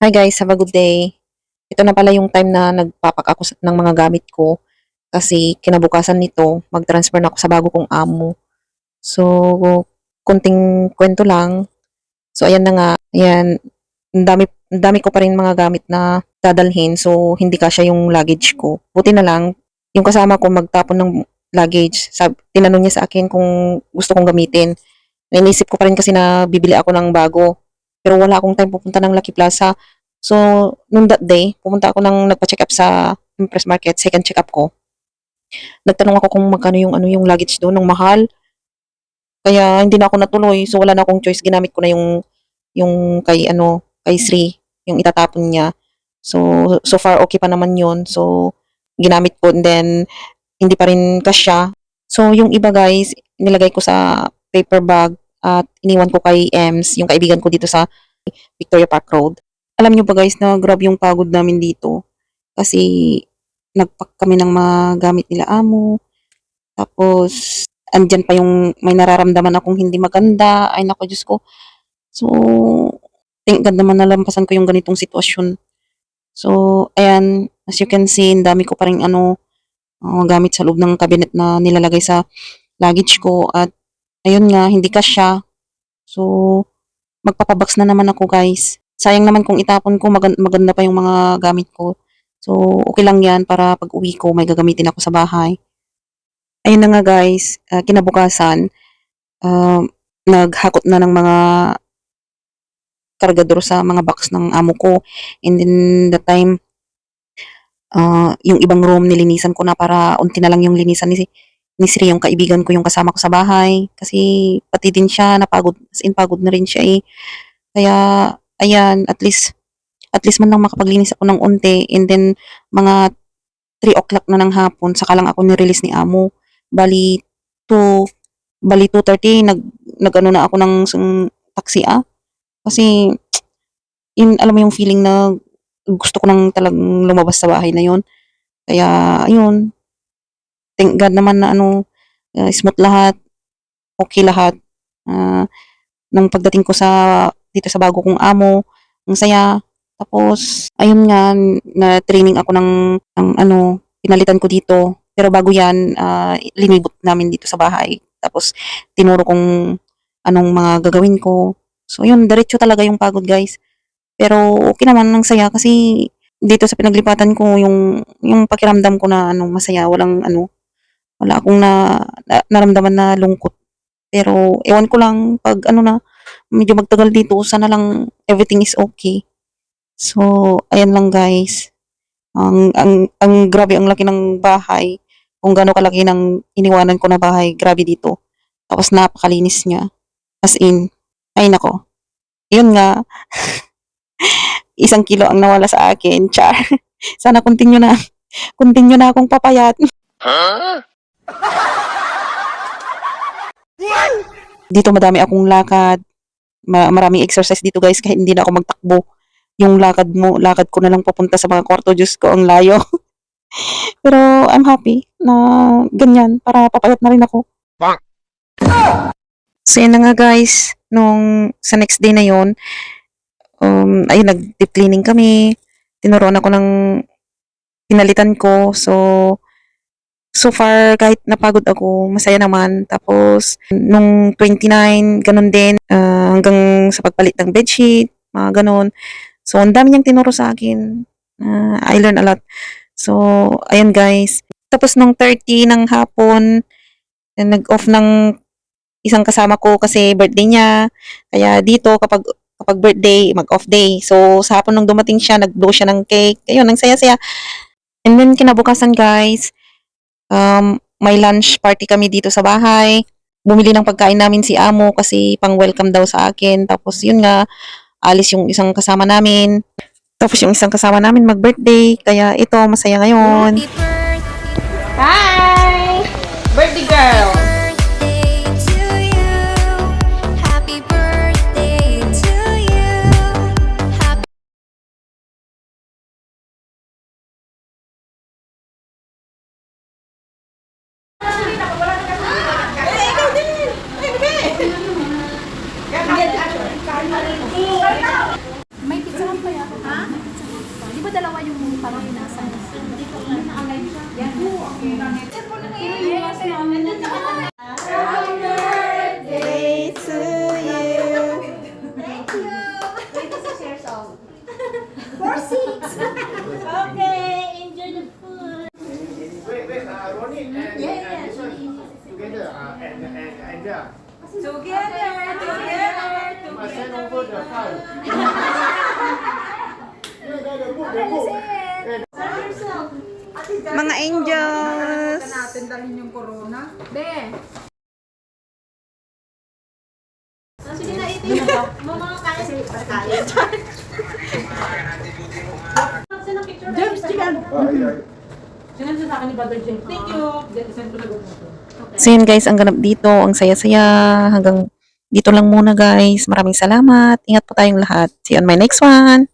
Hi guys, have a good day. Ito na pala yung time na nagpapak ako ng mga gamit ko kasi kinabukasan nito mag-transfer na ako sa bago kong amo. So, konting kwento lang. So, ayan na nga. Ayan, ang dami ko pa rin mga gamit na dadalhin. So, hindi kasya yung luggage ko. Buti na lang, yung kasama ko magtapon ng luggage. Tinanong niya sa akin kung gusto kong gamitin. Inisip ko pa rin kasi na bibili ako ng bago. Pero wala akong time pupunta ng Lucky Plaza. So, nung that day, pumunta ako nagpa-check up sa Impress Market, second check up ko. Nagtanong ako kung magkano yung yung luggage doon, ng mahal. Kaya hindi na ako natuloy. So, wala na akong choice. Ginamit ko na yung kay Sri, yung itatapon niya. So far okay pa naman yun. So, ginamit ko and then hindi pa rin kasya. So, yung iba guys, nilagay ko sa paper bag at iniwan ko kay Ems, yung kaibigan ko dito sa Victoria Park Road. Alam niyo ba guys na grabe yung pagod namin dito kasi nagpack kami ng mga gamit nila amo. Tapos, andyan pa yung may nararamdaman akong hindi maganda. Ay naku, Diyos ko. So, thank God naman nalampasan ko yung ganitong sitwasyon. So, ayan, as you can see, ang dami ko pa rin gamit sa loob ng cabinet na nilalagay sa luggage ko at ayun nga, hindi kasya. So, magpapabox na naman ako guys. Sayang naman kung itapon ko, maganda pa yung mga gamit ko. So, okay lang yan para pag uwi ko, may gagamitin ako sa bahay. Ayun na nga guys, kinabukasan, ah, naghakot na ng mga kargador sa mga box ng amo ko. And then, the time, yung ibang room nilinisan ko na para unti na lang yung linisan ni Sri, yung kaibigan ko, yung kasama ko sa bahay. Kasi pati din siya napagod, as in pagod na rin siya eh. Kaya ayan, at least man lang makapaglinis ako ng unti and then mga 3 o'clock na ng hapon saka lang ako ni-release ni amo. Bali 2 bali 2:30 nag-ano na ako ng taxi kasi yun, alam mo yung feeling na gusto ko nang talagang lumabas sa bahay na yun. Kaya ayun, thank God naman na smooth lahat, okay lahat. Ah, nung pagdating ko dito sa bago kong amo, ang saya. Tapos ayun nga, na-training ako ng pinalitan ko dito. Pero bago 'yan, linibot namin dito sa bahay. Tapos tinuro kung anong mga gagawin ko. So yun, diretso talaga yung pagod, guys. Pero okay naman, ang saya kasi dito sa pinaglipatan ko yung pakiramdam ko na masaya, wala akong naramdaman na lungkot. Pero ewan ko lang 'pag na, medyo magtagal dito sana lang everything is okay. So, ayan lang guys. Ang grabe ang laki ng bahay. Kung gaano kalaki ng iniwanan ko na bahay, grabe dito. Tapos napakalinis niya. As in, ay nako. Yun nga, 1 kilo ang nawala sa akin. Char. Sana continue na. Continue na akong papayat. Dito madami akong lakad. Maraming exercise dito guys kahit hindi na ako magtakbo. Yung lakad ko na lang papunta sa mga kwarto. Diyos ko, ang layo. Pero I'm happy na ganyan para papayat na rin ako. So yun na nga guys, sa next day na yon, ayun, nag-deep cleaning kami. Tinuruan ako ng pinalitan ko. So far, kahit napagod ako, masaya naman. Tapos, nung 29, ganun din, hanggang sa pagpalit ng bedsheet, mga ganun. So, ang dami niyang tinuro sa akin. I learn a lot. So, ayan guys. Tapos, nung 30 ng hapon, nag-off ng isang kasama ko kasi birthday niya. Kaya dito, kapag birthday, mag-off day. So, sa hapon nung dumating siya, nag-blow siya ng cake. Ayun, ang saya-saya. And then, kinabukasan guys, may lunch party kami dito sa bahay. Bumili ng pagkain namin si amo kasi pang-welcome daw sa akin. Tapos yun nga, alis yung isang kasama namin. Tapos yung isang kasama namin mag-birthday. Kaya ito, masaya ngayon. Hi! Birthday girl! May pizza lang pa yan. Ha? ba dalawa yung parang yung nasa? Hindi ko na naka-live siya. Yan. Happy birthday to you. Thank you. Wait, this is your song. 4-6. Okay, enjoy the food. Wait, Ronnie and this one together, and yeah. Must send over the file. Mga angels. natin dalhin yung corona. Be. Sige na, ito yung mga kaya sa kaya. Saan ang picture? James, chicken. Yeah. Sinend sa akin ni Brother James. Thank you. Send ko na mo. So yun guys, ang ganap dito, ang saya-saya. Hanggang dito lang muna guys. Maraming salamat. Ingat po tayong lahat. See you on my next one.